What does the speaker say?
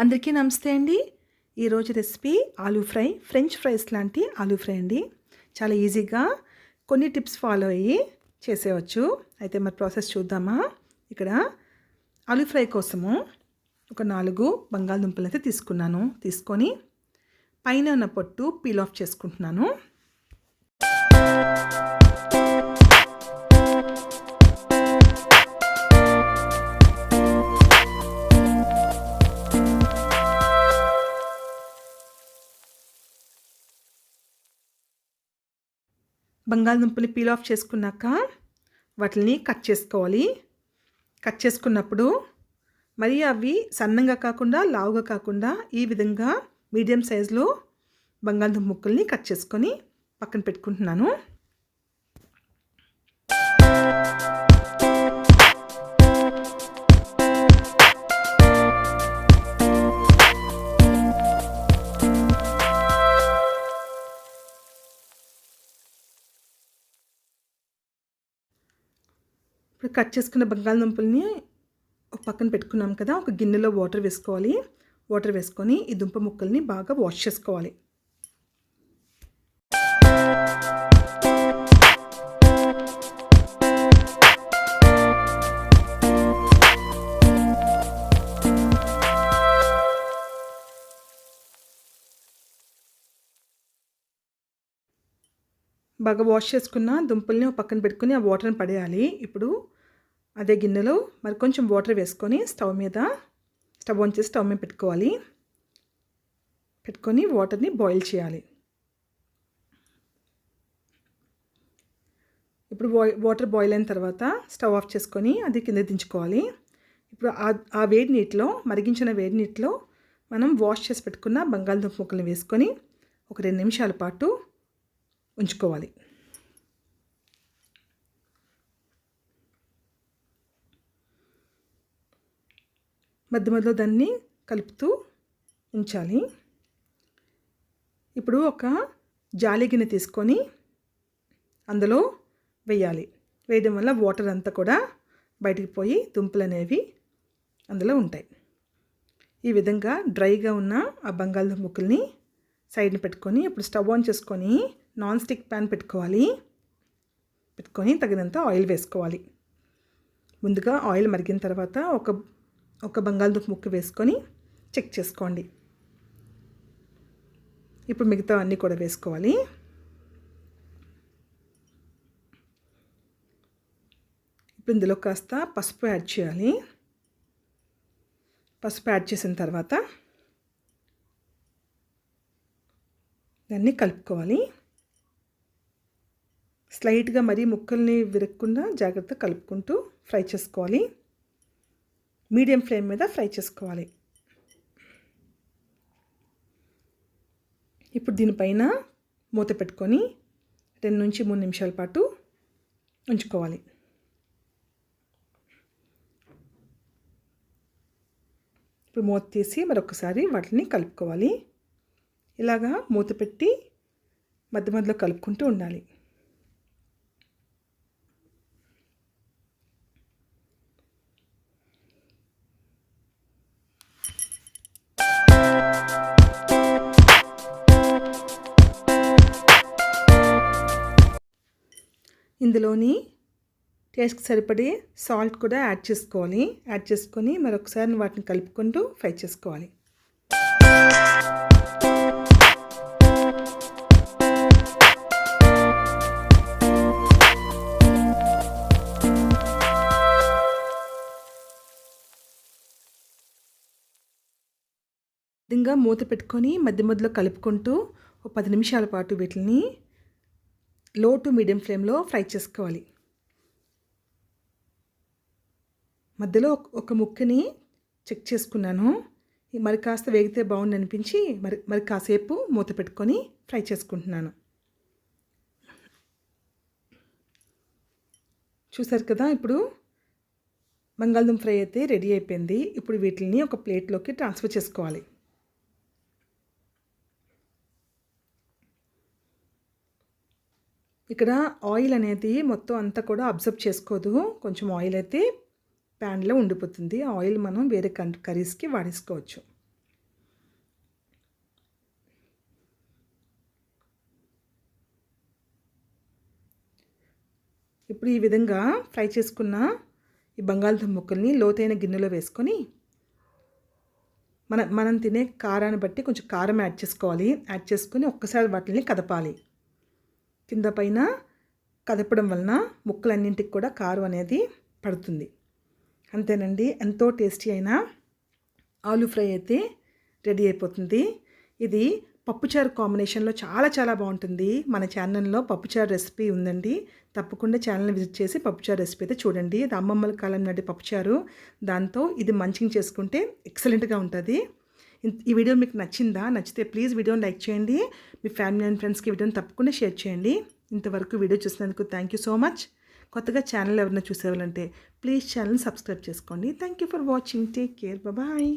అందరికీ నమస్తే అండి. ఈరోజు recipe aloo fry, French fries లాంటి ఆలూ ఫ్రై అండి. చాలా ఈజీగా కొన్ని టిప్స్ ఫాలో అయ్యి చేసేయవచ్చు. అయితే మరి ప్రాసెస్ చూద్దామా? ఇక్కడ ఆలూ ఫ్రై కోసము ఒక 4 బంగాళదుంపలు అయితే తీసుకొని పైన ఉన్న పొట్టు పీల్ ఆఫ్ చేసుకుంటున్నాను. బంగాళదుంపని పీల్ ఆఫ్ చేసుకున్నాక వాటిని కట్ చేసుకోవాలి. కట్ చేసుకున్నప్పుడు మరి అవి సన్నంగా కాకుండా లావుగా కాకుండా ఈ విధంగా మీడియం సైజులో బంగాళదుంప ముక్కల్ని కట్ చేసుకొని పక్కన పెట్టుకుంటున్నాను. ఇప్పుడు కట్ చేసుకున్న బంగాళదుంపల్ని ఒక పక్కన పెట్టుకున్నాం కదా, ఒక గిన్నెలో వాటర్ వేసుకోవాలి. వాటర్ వేసుకొని ఈ దుంప ముక్కల్ని బాగా వాష్ చేసుకోవాలి. బాగా వాష్ చేసుకున్న దుంపల్ని ఒక పక్కన పెట్టుకుని ఆ వాటర్ని పడేయాలి. ఇప్పుడు అదే గిన్నెలో మరి కొంచెం వాటర్ వేసుకొని స్టవ్ ఆన్ చేసి స్టవ్ మీద పెట్టుకొని వాటర్ని బాయిల్ చేయాలి. ఇప్పుడు వాటర్ బాయిల్ అయిన తర్వాత స్టవ్ ఆఫ్ చేసుకొని అది కింద దించుకోవాలి. ఇప్పుడు ఆ వేడి నీటిలో, మరిగించిన వేడి నీటిలో మనం వాష్ చేసి పెట్టుకున్న బంగాళదుంప ముక్కల్ని వేసుకొని ఒక 2 నిమిషాల పాటు ఉంచుకోవాలి. మధ్య మధ్యలో దాన్ని కలుపుతూ ఉంచాలి. ఇప్పుడు ఒక జాలి గిన్నె తీసుకొని అందులో వేయాలి. వేయడం వల్ల వాటర్ అంతా కూడా బయటికి పోయి దుంపలు అనేవి అందులో ఉంటాయి. ఈ విధంగా డ్రైగా ఉన్న ఆ బంగాళదుంప ముక్కల్ని సైడ్ని పెట్టుకొని ఇప్పుడు స్టవ్ ఆన్ చేసుకొని నాన్ స్టిక్ ప్యాన్ పెట్టుకొని తగినంత ఆయిల్ వేసుకోవాలి. ముందుగా ఆయిల్ మరిగిన తర్వాత ఒక బంగాళదుంప ముక్క వేసుకొని చెక్ చేసుకోండి. ఇప్పుడు మిగతా అన్నీ కూడా వేసుకోవాలి. ఇప్పుడు ఇందులో కాస్త పసుపు యాడ్ చేయాలి. పసుపు యాడ్ చేసిన తర్వాత దాన్ని కలుపుకోవాలి. స్లైట్గా మరీ ముక్కల్ని విరగకుండా జాగ్రత్తగా కలుపుకుంటూ ఫ్రై చేసుకోవాలి. మీడియం ఫ్లేమ్ మీద ఫ్రై చేసుకోవాలి. ఇప్పుడు దీనిపైన మూత పెట్టుకొని 2 నుంచి 3 నిమిషాల పాటు ఉంచుకోవాలి. ఇప్పుడు మూత తీసి మరొకసారి వాటిని కలుపుకోవాలి. ఇలాగా మూత పెట్టి మధ్య మధ్యలో కలుపుకుంటూ ఉండాలి. ఇందులోని టేస్ట్కి సరిపడే సాల్ట్ కూడా యాడ్ చేసుకొని మరొకసారి వాటిని కలుపుకుంటూ ఫ్రై చేసుకోవాలి. విధంగా మూత పెట్టుకొని మధ్య మధ్యలో కలుపుకుంటూ ఒక 10 నిమిషాల పాటు వీటిని లో టు మీడియం ఫ్లేమ్లో ఫ్రై చేసుకోవాలి. మధ్యలో ఒక ముక్కని చెక్ చేసుకున్నాను. మరి కాస్త వేగితే బాగుంది అనిపించి మరి కాసేపు మూత పెట్టుకొని ఫ్రై చేసుకుంటున్నాను. చూసారు కదా, ఇప్పుడు బంగాళదుంప ఫ్రై అయితే రెడీ అయిపోయింది. ఇప్పుడు వీటిని ఒక ప్లేట్లోకి ట్రాన్స్ఫర్ చేసుకోవాలి. ఇక్కడ ఆయిల్ అనేది మొత్తం అంతా కూడా అబ్జర్వ్ చేసుకోదు. కొంచెం ఆయిల్ అయితే ప్యాన్లో ఉండిపోతుంది. ఆయిల్ మనం వేరే కర్రీస్కి వాడేసుకోవచ్చు. ఇప్పుడు ఈ విధంగా ఫ్రై చేసుకున్న ఈ బంగాళదుంప ముక్కల్ని లోతైన గిన్నెలో వేసుకొని మనం తినే కారాన్ని బట్టి కొంచెం కారం యాడ్ చేసుకోవాలి. యాడ్ చేసుకొని ఒక్కసారి వాటిని కదపాలి. కింద పైన కదపడం వలన ముక్కలన్నింటికి కూడా కారం అనేది పడుతుంది. అంతేనండి, ఎంతో టేస్టీ అయిన ఆలూ ఫ్రై అయితే రెడీ అయిపోతుంది. ఇది పప్పుచారు కాంబినేషన్లో చాలా చాలా బాగుంటుంది. మన ఛానల్లో పప్పుచారు రెసిపీ ఉందండి. తప్పకుండా ఛానల్ని విజిట్ చేసి పప్పుచారు రెసిపీ అయితే చూడండి. ఇది అమ్మమ్మల కాలం నాటి పప్పుచారు, దాంతో ఇది మంచిగా చేసుకుంటే ఎక్సలెంట్గా ఉంటుంది. ఈ వీడియో మీకు నచ్చిందా? నచ్చితే ప్లీజ్ వీడియోని లైక్ చేయండి. మీ ఫ్యామిలీ అండ్ ఫ్రెండ్స్కి వీడియోని తప్పకుండా షేర్ చేయండి. ఇంతవరకు వీడియో చూసినందుకు థ్యాంక్ యూ సో మచ్. కొత్తగా ఛానల్ ఎవరైనా చూసేవాళ్ళంటే ప్లీజ్ ఛానల్ని సబ్స్క్రైబ్ చేసుకోండి. Thank you for watching. Take care. Bye.